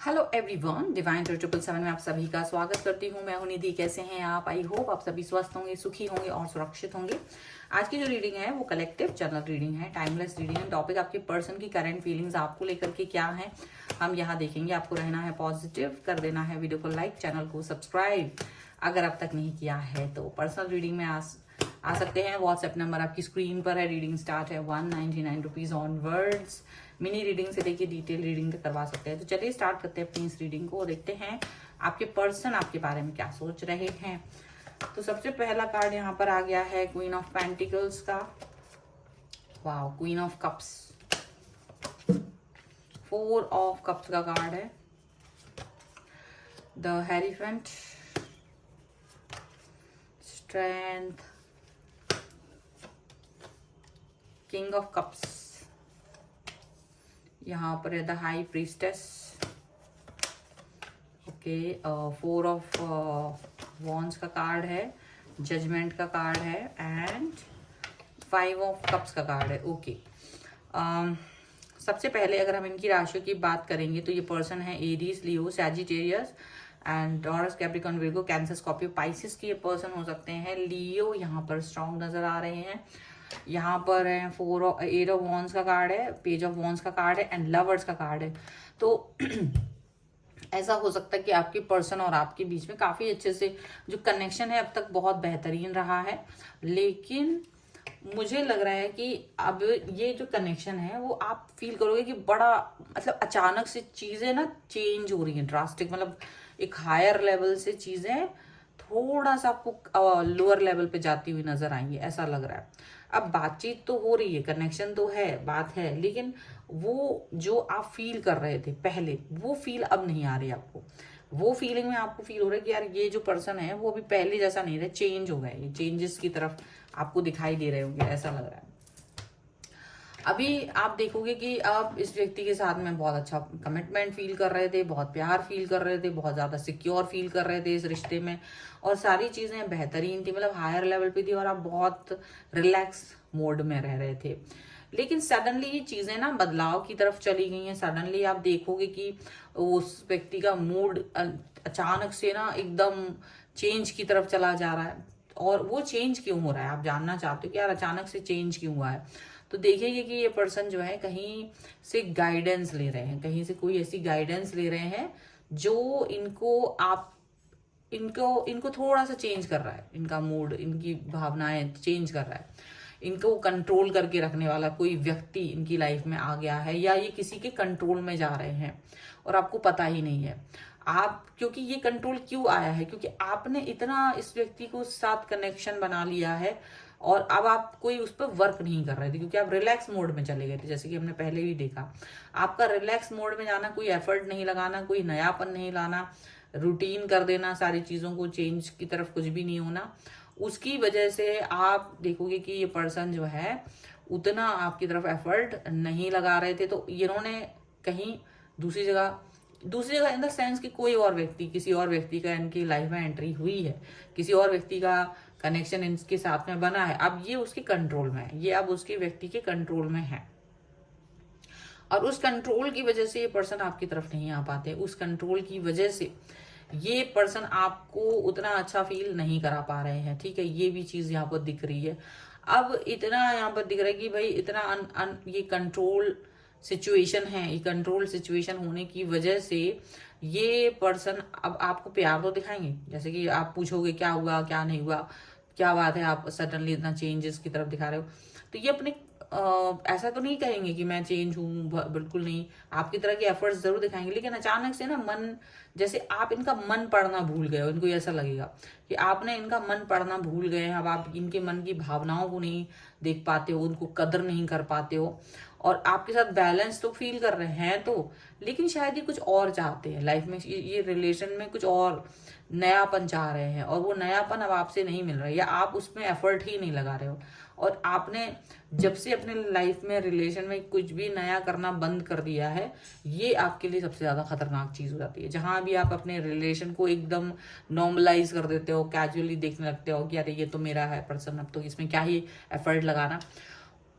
Hello everyone, divine 777 में आप सभी का स्वागत करती हूँ। मैं हूं निधि। कैसे हैं आप? आई होप आप सभी स्वस्थ होंगे, सुखी होंगे और सुरक्षित होंगे। आज की जो रीडिंग है वो कलेक्टिव जनरल रीडिंग है, टाइमलेस रीडिंग है। टॉपिक आपके पर्सन की करंट फीलिंग्स आपको लेकर के क्या है हम यहाँ देखेंगे। आपको रहना है पॉजिटिव, कर देना है वीडियो को लाइक, चैनल को सब्सक्राइब अगर अब तक नहीं किया है तो। पर्सनल रीडिंग में आ सकते हैं। व्हाट्सएप नंबर आपकी स्क्रीन पर है। रीडिंग स्टार्ट है 199 रुपीज ऑनवर्ड्स। मिनी रीडिंग से लेके डिटेल रीडिंग तक करवा सकते हैं। तो चलिए स्टार्ट करते हैं अपनी इस रीडिंग को। देखते हैं आपके पर्सन आपके बारे में क्या सोच रहे हैं। तो सबसे पहला कार्ड यहाँ पर आ गया है क्वीन ऑफ पेंटिकल्स का। Wow, queen of cups, 4 of cups का कार्ड है। The hierophant, strength, king of cups, यहाँ पर है the high priestess. Okay, 4 of wands का कार्ड है, जजमेंट का कार्ड है एंड 5 ऑफ कप्स का कार्ड है। ओके, सबसे पहले अगर हम इनकी राशियों की बात करेंगे तो ये पर्सन है Aries, Leo, Sagittarius and taurus, Capricorn, Virgo, cancer, Scorpio, Pisces के ये पर्सन हो सकते हैं। लियो यहाँ पर स्ट्रॉन्ग नजर आ रहे हैं। यहाँ पर है 8 ऑफ वॉन्ड्स का कार्ड है, पेज ऑफ वॉन्ड्स का कार्ड है एंड लवर्स का कार्ड है। तो ऐसा हो सकता है कि आपके पर्सन और आपके बीच में काफी अच्छे से जो कनेक्शन है अब तक बहुत बेहतरीन रहा है, लेकिन मुझे लग रहा है कि अब ये जो कनेक्शन है वो आप फील करोगे कि बड़ा मतलब अचानक से चीजें ना चेंज हो रही हैं, ड्रास्टिक, मतलब एक हायर लेवल से चीजें थोड़ा सा आपको लोअर लेवल पे जाती हुई नजर आएंगी, ऐसा लग रहा है। अब बातचीत तो हो रही है, कनेक्शन तो है, बात है, लेकिन वो जो आप फील कर रहे थे पहले वो फील अब नहीं आ रही आपको। वो फीलिंग में आपको फील हो रहा है कि यार ये जो पर्सन है वो अभी पहले जैसा नहीं रहा, चेंज हो गए, ये चेंजेस की तरफ आपको दिखाई दे रहे होंगे, ऐसा लग रहा है। अभी आप देखोगे कि आप इस व्यक्ति के साथ में बहुत अच्छा कमिटमेंट फील कर रहे थे, बहुत प्यार फील कर रहे थे, बहुत ज्यादा सिक्योर फील कर रहे थे इस रिश्ते में, और सारी चीजें बेहतरीन थी, मतलब हायर लेवल पे थी और आप बहुत रिलैक्स मोड में रह रहे थे। लेकिन सडनली ये चीजें ना बदलाव की तरफ चली गई हैं। सडनली आप देखोगे कि उस व्यक्ति का मूड अचानक से ना एकदम चेंज की तरफ चला जा रहा है। और वो चेंज क्यों हो रहा है आप जानना चाहते हो कि यार अचानक से चेंज क्यों हुआ है। तो देखिए कि ये पर्सन जो है कहीं से गाइडेंस ले रहे हैं, कहीं से कोई ऐसी गाइडेंस ले रहे हैं जो इनको थोड़ा सा चेंज कर रहा है, इनका मूड, इनकी भावनाएं चेंज कर रहा है। इनको कंट्रोल करके रखने वाला कोई व्यक्ति इनकी लाइफ में आ गया है, या ये किसी के कंट्रोल में जा रहे हैं और आपको पता ही नहीं है। आप, क्योंकि ये कंट्रोल क्यों आया है, क्योंकि आपने इतना इस व्यक्ति को साथ कनेक्शन बना लिया है और अब आप कोई उस पर वर्क नहीं कर रहे थे, क्योंकि आप रिलैक्स मोड में चले गए थे। जैसे कि हमने पहले भी देखा, आपका रिलैक्स मोड में जाना, कोई एफर्ट नहीं लगाना, कोई नयापन नहीं लाना, रूटीन कर देना, सारी चीजों को चेंज की तरफ कुछ भी नहीं होना, उसकी वजह से आप देखोगे कि ये पर्सन जो है उतना आपकी तरफ एफर्ट नहीं लगा रहे थे। तो इन्होंने कहीं दूसरी जगह इन द सेंस कि कोई और व्यक्ति, किसी और व्यक्ति का इनकी लाइफ में एंट्री हुई है, किसी और व्यक्ति का कनेक्शन इनके साथ में बना है। अब ये उसके कंट्रोल में है, ये अब उसके व्यक्ति के कंट्रोल में है, और उस कंट्रोल की वजह से ये पर्सन आपकी तरफ नहीं आ पाते। उस कंट्रोल की वजह से ये पर्सन आपको उतना अच्छा फील नहीं करा पा रहे हैं। ठीक है, ये भी चीज यहाँ पर दिख रही है। अब इतना यहाँ पर दिख रहा है कि भाई इतना ये कंट्रोल सिचुएशन है, ये कंट्रोल सिचुएशन होने की वजह से ये पर्सन अब आपको प्यार तो दिखाएंगे। जैसे कि आप पूछोगे क्या हुआ, क्या नहीं हुआ, क्या बात है, आप सडनली इतना चेंजेस की तरफ दिखा रहे हो। तो ये अपने ऐसा तो नहीं कहेंगे कि मैं चेंज हूँ, बिल्कुल नहीं, आपकी तरह के एफर्ट्स जरूर दिखाएंगे, लेकिन अचानक से ना मन, जैसे आप इनका मन पढ़ना भूल गए हो। इनको ऐसा लगेगा कि आपने इनका मन पढ़ना भूल गए हैं। अब आप इनके मन की भावनाओं को नहीं देख पाते हो, उनको कदर नहीं कर पाते हो, और आपके साथ बैलेंस तो फील कर रहे हैं तो, लेकिन शायद ये कुछ और चाहते हैं लाइफ में, ये रिलेशन में कुछ और नयापन चाह रहे हैं, और वो नयापन अब आपसे नहीं मिल रहा है, या आप उसमें एफर्ट ही नहीं लगा रहे हो। और आपने जब से अपने लाइफ में रिलेशन में कुछ भी नया करना बंद कर दिया है, ये आपके लिए सबसे ज्यादा खतरनाक चीज हो जाती है। जहां भी आप अपने रिलेशन को एकदम नॉर्मलाइज कर देते हो, कैजुअली देखने लगते हो कि अरे ये तो मेरा है पर्सन, अब तो इसमें क्या ही एफर्ट लगाना,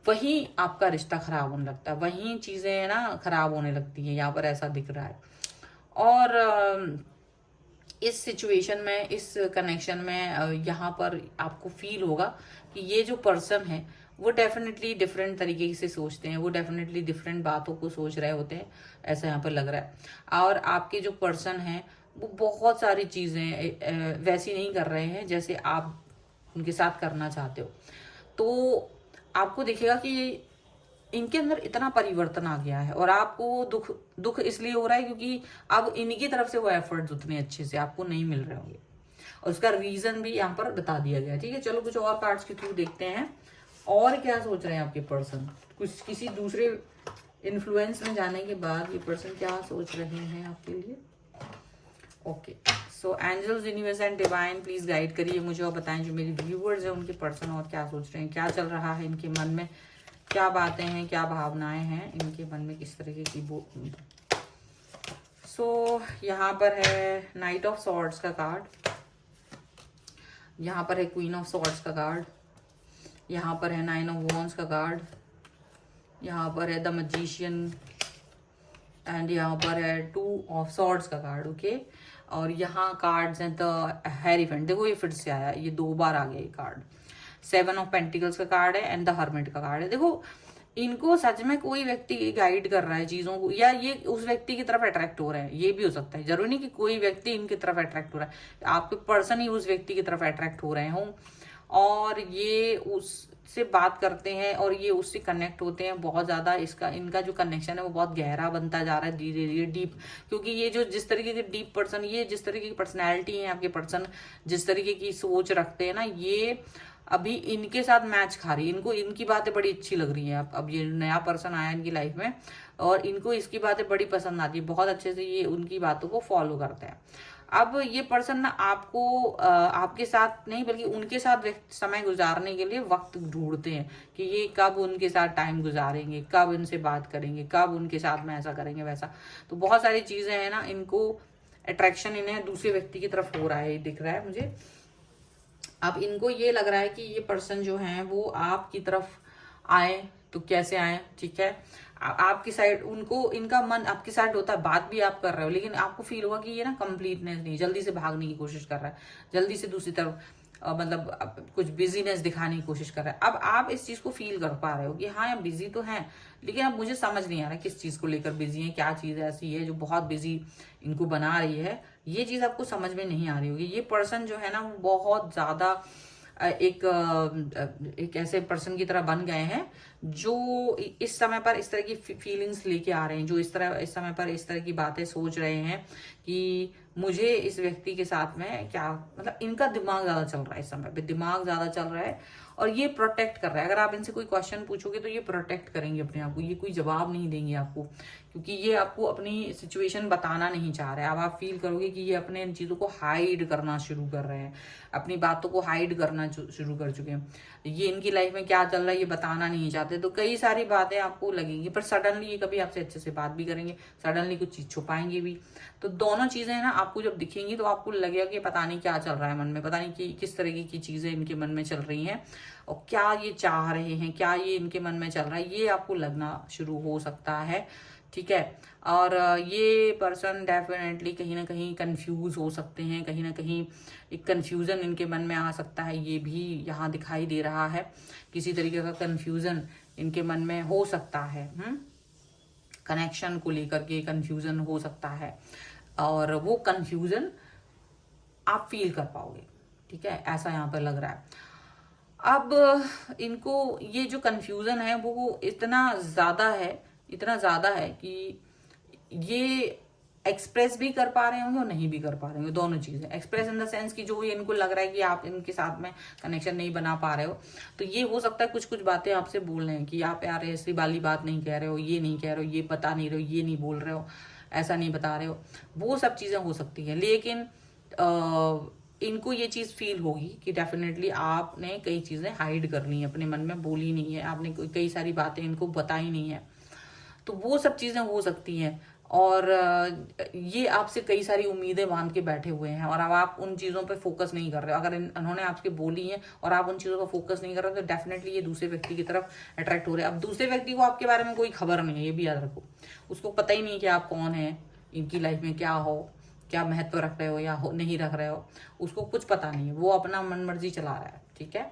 वहीं आपका रिश्ता खराब होने लगता है, वहीं चीजें ना खराब होने लगती हैं। यहाँ पर ऐसा दिख रहा है। और इस सिचुएशन में, इस कनेक्शन में यहाँ पर आपको फील होगा कि ये जो पर्सन है वो डेफिनेटली डिफरेंट तरीके से सोचते हैं, वो डेफिनेटली डिफरेंट बातों को सोच रहे होते हैं, ऐसा यहाँ पर लग रहा है। और आपके जो पर्सन है वो बहुत सारी चीज़ें वैसी नहीं कर रहे हैं जैसे आप उनके साथ करना चाहते हो। तो आपको दिखेगा कि इनके अंदर इतना परिवर्तन आ गया है, और आपको दुख दुख इसलिए हो रहा है क्योंकि अब इनकी तरफ से वो एफर्ट्स उतने अच्छे से आपको नहीं मिल रहे होंगे, और उसका रीजन भी यहाँ पर बता दिया गया है। ठीक है, चलो कुछ और कार्ड्स के थ्रू देखते हैं और क्या सोच रहे हैं आपके पर्सन। कुछ किसी दूसरे इन्फ्लुएंस में जाने के बाद ये पर्सन क्या सोच रहे हैं आपके लिए। Okay, so angels, universe and divine please guide करिए मुझे और बताएं जो मेरे व्यूअर्स हैं उनके पर्सन और क्या सोच रहे हैं, क्या चल रहा है इनके मन में, क्या बातें हैं, क्या भावनाएं हैं इनके मन में, किस तरीके की सो यहाँ पर है नाइट ऑफ सॉर्ड्स का कार्ड, यहाँ पर है क्वीन ऑफ सॉर्ड्स का कार्ड, यहाँ पर है 9 ऑफ वॉन्ड्स का कार्ड, यहाँ पर है द मैजिशियन, एंड यहाँ पर है 2 ऑफ सॉर्ड्स का कार्ड। ओके, और यहाँ कार्ड्स हैं द हेरीफेंट, देखो ये फिर से आया, ये 2 बार आ गया ये कार्ड। 7 ऑफ पेंटिकल्स का कार्ड है एंड द हर्मिट का कार्ड है। देखो इनको सच में कोई व्यक्ति गाइड कर रहा है चीजों को, या ये उस व्यक्ति की तरफ अट्रैक्ट हो रहे हैं, ये भी हो सकता है। जरूरी नहीं कि कोई व्यक्ति इनकी तरफ अट्रैक्ट हो रहा है, आपके पर्सन ही उस व्यक्ति की तरफ अट्रैक्ट हो रहे हों, और ये उससे बात करते हैं और ये उससे कनेक्ट होते हैं बहुत ज्यादा। इनका जो कनेक्शन है वो बहुत गहरा बनता जा रहा है धीरे धीरे डीप, क्योंकि ये जो जिस तरीके के डीप पर्सन, ये जिस तरीके की पर्सनैलिटी है आपके पर्सन, जिस तरीके की सोच रखते हैं ना, ये अभी इनके साथ मैच खा रही है। इनको इनकी बातें बड़ी अच्छी लग रही हैं। अब ये नया पर्सन आया इनकी लाइफ में और इनको इसकी बातें बड़ी पसंद आती है, बहुत अच्छे से ये उनकी बातों को फॉलो करते हैं। अब ये पर्सन ना आपको आपके साथ नहीं बल्कि उनके साथ समय गुजारने के लिए वक्त ढूंढते हैं कि ये कब उनके साथ टाइम गुजारेंगे, कब इनसे बात करेंगे, कब उनके साथ में ऐसा करेंगे वैसा। तो बहुत सारी चीजें हैं ना, इनको अट्रैक्शन इन्हें दूसरे व्यक्ति की तरफ हो रहा है, दिख रहा है मुझे। अब इनको ये लग रहा है कि ये पर्सन जो है वो आपकी तरफ आए तो कैसे आए, ठीक है, आपकी साइड, उनको इनका मन आपकी साइड होता है, बात भी आप कर रहे हो, लेकिन आपको फील होगा कि ये ना कंप्लीटनेस नहीं, जल्दी से भागने की कोशिश कर रहा है, जल्दी से दूसरी तरफ मतलब कुछ बिजीनेस दिखाने की कोशिश कर रहा है। अब आप इस चीज को फील कर पा रहे हो कि हाँ यार बिजी तो है, लेकिन अब मुझे समझ नहीं आ रहा किस चीज को लेकर बिजी है, क्या चीज ऐसी है जो बहुत बिजी इनको बना रही है, ये चीज आपको समझ में नहीं आ रही होगी। ये पर्सन जो है ना वो बहुत ज्यादा एक ऐसे पर्सन की तरह बन गए हैं जो इस समय पर इस तरह की फीलिंग्स लेके आ रहे हैं, जो इस समय पर इस तरह की बातें सोच रहे हैं कि मुझे इस व्यक्ति के साथ में क्या, मतलब इनका दिमाग ज्यादा चल रहा है, इस समय पे दिमाग ज्यादा चल रहा है और ये प्रोटेक्ट कर रहा है। अगर आप इनसे कोई क्वेश्चन पूछोगे तो ये प्रोटेक्ट करेंगे अपने आप को, ये कोई जवाब नहीं देंगे आपको, क्योंकि ये आपको अपनी सिचुएशन बताना नहीं चाह रहे हैं। अब आप फील करोगे कि ये अपने इन चीजों को हाइड करना शुरू कर रहे हैं, अपनी बातों को हाइड करना शुरू कर चुके हैं। ये इनकी लाइफ में क्या चल रहा है ये बताना नहीं चाहते, तो कई सारी बातें आपको लगेंगी, पर सडनली ये कभी आपसे अच्छे से बात भी करेंगे, सडनली कुछ चीज छुपाएंगे भी। तो दोनों चीजें ना आपको जब दिखेंगी तो आपको लगेगा कि पता नहीं क्या चल रहा है मन में, पता नहीं कि किस तरीके की चीजें इनके मन में चल रही हैं और क्या ये चाह रहे हैं, क्या ये इनके मन में चल रहा है, ये आपको लगना शुरू हो सकता है, ठीक है। और ये पर्सन डेफिनेटली कहीं ना कहीं कंफ्यूज हो सकते हैं, कहीं ना कहीं एक कंफ्यूजन इनके मन में आ सकता है, ये भी यहाँ दिखाई दे रहा है, किसी तरीके का कंफ्यूजन इनके मन में हो सकता है, कनेक्शन को लेकर के कंफ्यूजन हो सकता है, और वो कंफ्यूजन आप फील कर पाओगे, ठीक है, ऐसा यहाँ पर लग रहा है। अब इनको ये जो कंफ्यूजन है वो इतना ज्यादा है कि ये एक्सप्रेस भी कर पा रहे होंगे और नहीं भी कर पा रहे होंगे, दोनों चीजें। एक्सप्रेस इन द सेंस कि जो इनको लग रहा है कि आप इनके साथ में कनेक्शन नहीं बना पा रहे हो, तो ये हो सकता है कुछ कुछ बातें आपसे बोल रहे हैं कि आप यार ऐसी वाली बात नहीं कह रहे हो, ये नहीं कह रहे हो, ये बता नहीं रहे हो, ये नहीं बोल रहे हो, ऐसा नहीं बता रहे हो, वो सब चीजें हो सकती है। लेकिन इनको ये चीज फील होगी कि डेफिनेटली आपने कई चीजें हाइड कर ली है, अपने मन में बोली नहीं है आपने, कई सारी बातें इनको बताई नहीं है, तो वो सब चीजें हो सकती हैं। और ये आपसे कई सारी उम्मीदें बांध के बैठे हुए हैं और अब आप उन चीजों पे फोकस नहीं कर रहे हो। अगर इन्होंने आपके बोली है और आप उन चीजों पर फोकस नहीं कर रहे हो तो डेफिनेटली ये दूसरे व्यक्ति की तरफ अट्रैक्ट हो रहे हैं। अब दूसरे व्यक्ति को आपके बारे में कोई खबर नहीं है, ये भी याद रखो, उसको पता ही नहीं कि आप कौन है, इनकी लाइफ में क्या हो, क्या महत्व रख रहे हो या नहीं रख रहे हो, उसको कुछ पता नहीं है। वो अपना मन मर्जी चला रहा है, ठीक है,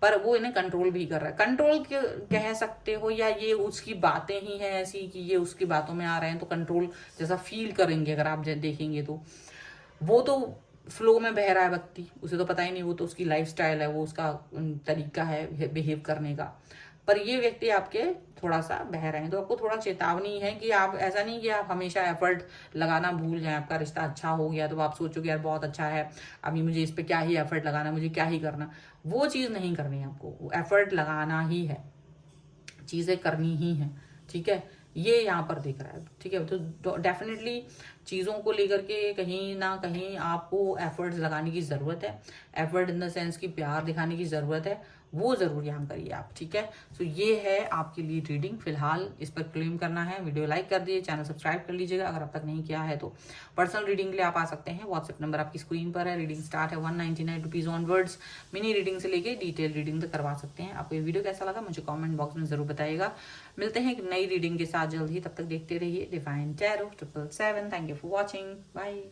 पर वो इन्हें कंट्रोल भी कर रहा है। कंट्रोल कह सकते हो, या ये उसकी बातें ही है ऐसी कि ये उसकी बातों में आ रहे हैं, तो कंट्रोल जैसा फील करेंगे अगर आप देखेंगे तो। वो तो फ्लो में बह रहा है व्यक्ति, उसे तो पता ही नहीं, वो तो उसकी लाइफस्टाइल है, वो उसका तरीका है बिहेव करने का। पर ये व्यक्ति आपके थोड़ा सा बह रहे हैं, तो आपको थोड़ा चेतावनी है कि आप ऐसा नहीं कि आप हमेशा एफर्ट लगाना भूल जाएं। आपका रिश्ता अच्छा हो गया तो आप सोचोगे यार बहुत अच्छा है, अभी मुझे इस पे क्या ही एफर्ट लगाना, मुझे क्या ही करना। वो चीज़ नहीं करनी है आपको, एफर्ट लगाना ही है, चीज़ें करनी ही है, ठीक है। ये यहाँ पर दिख रहा है, ठीक है। तो डेफिनेटली चीज़ों को लेकर के कहीं ना कहीं आपको एफर्ट्स लगाने की ज़रूरत है। एफर्ट इन द सेंस की प्यार दिखाने की ज़रूरत है, वो ज़रूर यहाँ करिए आप, ठीक है। तो ये है आपके लिए रीडिंग, फिलहाल इस पर क्लेम करना है। वीडियो लाइक कर दिए, चैनल सब्सक्राइब कर लीजिएगा अगर अब तक नहीं किया है तो। पर्सनल रीडिंग के लिए आप आ सकते हैं, व्हाट्सएप नंबर आपकी स्क्रीन पर है। रीडिंग स्टार्ट है 199 रुपीज़ ऑनवर्ड्स। मिनी रीडिंग से लेके डिटेल रीडिंग तक करवा सकते हैं। आपको ये वीडियो कैसा लगा मुझे कॉमेंट बॉक्स में ज़रूर बताइएगा। मिलते हैं एक नई रीडिंग के साथ जल्द ही, तब तक देखते रहिए divine tarot 777। Thank you for watching, bye.